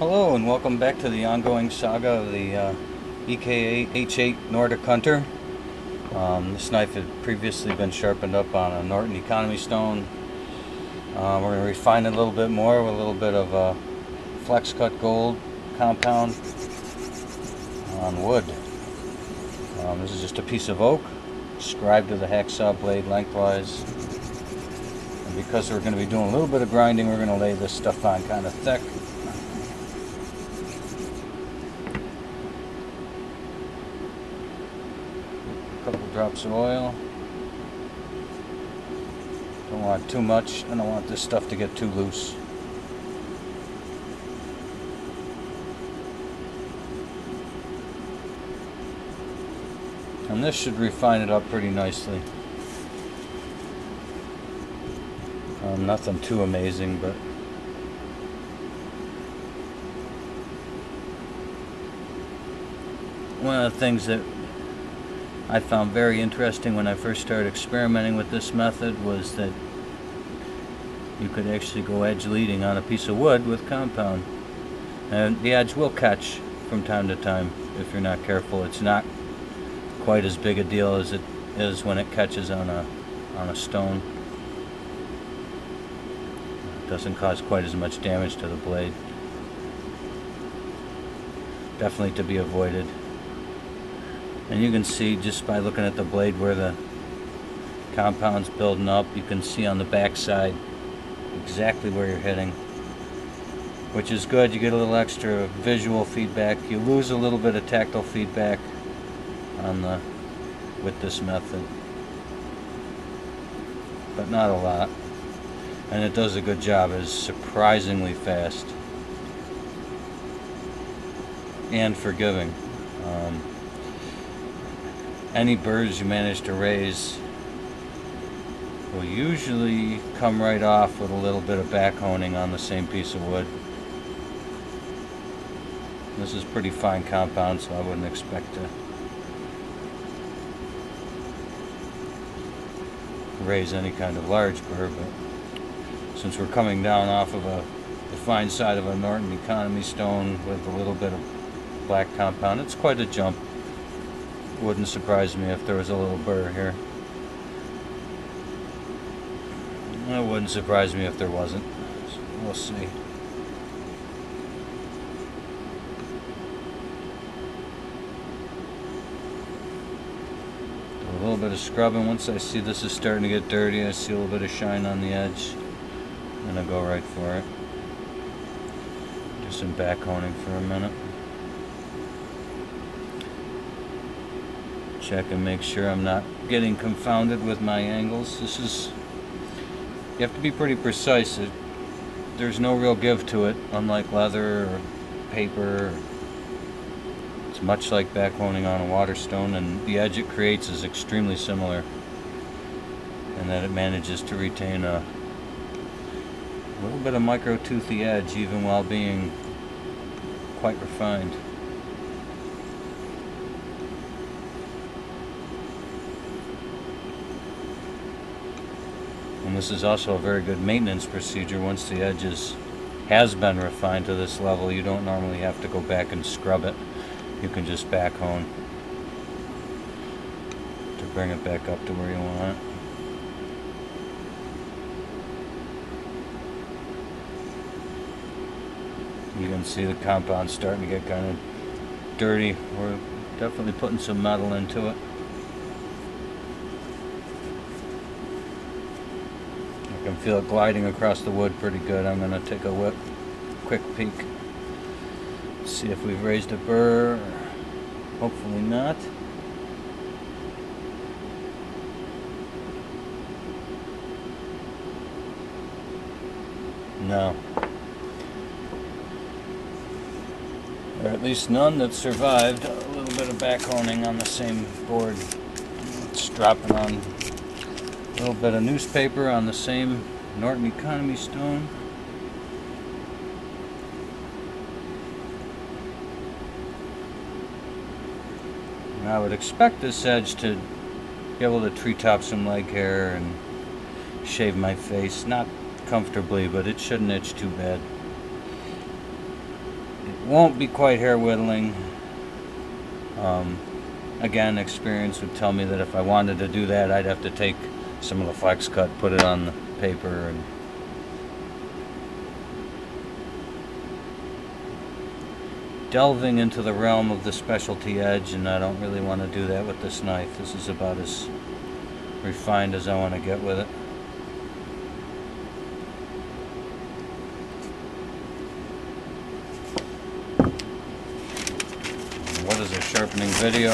Hello and welcome back to the ongoing saga of the EKA H8 Nordic Hunter. This knife had previously been sharpened up on a Norton economy stone. We're going to refine it a little bit more with a little bit of Flexcut Gold compound on wood. This is just a piece of oak, scribed to the hacksaw blade lengthwise. And because we're going to be doing a little bit of grinding, we're going to lay this stuff on kind of thick. Couple drops of oil. Don't want too much. I don't want this stuff to get too loose. And this should refine it up pretty nicely. Nothing too amazing, but one of the things that I found very interesting when I first started experimenting with this method was that you could actually go edge leading on a piece of wood with compound, and the edge will catch from time to time if you're not careful. It's not quite as big a deal as it is when it catches on a stone. It doesn't cause quite as much damage to the blade. Definitely to be avoided. And you can see just by looking at the blade where the compound's building up. You can see on the back side exactly where you're hitting, which is good. You get a little extra visual feedback. You lose a little bit of tactile feedback with this method, but not a lot. And it does a good job. It's surprisingly fast and forgiving. Any birds you manage to raise will usually come right off with a little bit of back honing on the same piece of wood. This is pretty fine compound, so I wouldn't expect to raise any kind of large bird, but since we're coming down off of the fine side of a Norton economy stone with a little bit of black compound, it's quite a jump. Wouldn't surprise me if there was a little burr here. It wouldn't surprise me if there wasn't. So we'll see. Do a little bit of scrubbing. Once I see this is starting to get dirty, I see a little bit of shine on the edge, and I'll go right for it. Do some back honing for a minute. Check and make sure I'm not getting confounded with my angles. You have to be pretty precise. There's no real give to it, unlike leather or paper. It's much like back honing on a water stone, and the edge it creates is extremely similar, and that it manages to retain a little bit of micro toothy edge even while being quite refined. And this is also a very good maintenance procedure. Once the edge has been refined to this level, you don't normally have to go back and scrub it. You can just back hone to bring it back up to where you want it. You can see the compound starting to get kind of dirty. We're definitely putting some metal into it. I can feel it gliding across the wood pretty good. I'm going to take a quick peek. See if we've raised a burr. Hopefully not. No. Or at least none that survived. A little bit of back honing on the same board. It's dropping on a little bit of newspaper on the same Norton economy stone. And I would expect this edge to be able to treetop some leg hair and shave my face. Not comfortably, but it shouldn't itch too bad. won't be quite hair whittling. Again, experience would tell me that if I wanted to do that, I'd have to take some of the Flexcut, put it on the paper, and delving into the realm of the specialty edge, and I don't really want to do that with this knife. This is about as refined as I want to get with it. What is a sharpening video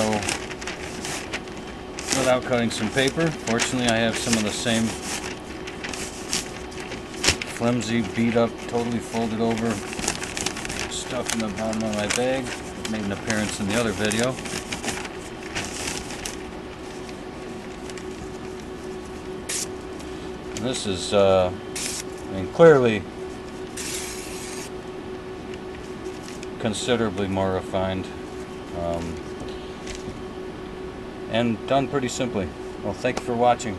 without cutting some paper? Fortunately, I have some of the same flimsy, beat up, totally folded over stuff in the bottom of my bag. It made an appearance in the other video. This is, I mean, clearly considerably more refined. And done pretty simply. Well, thank you for watching.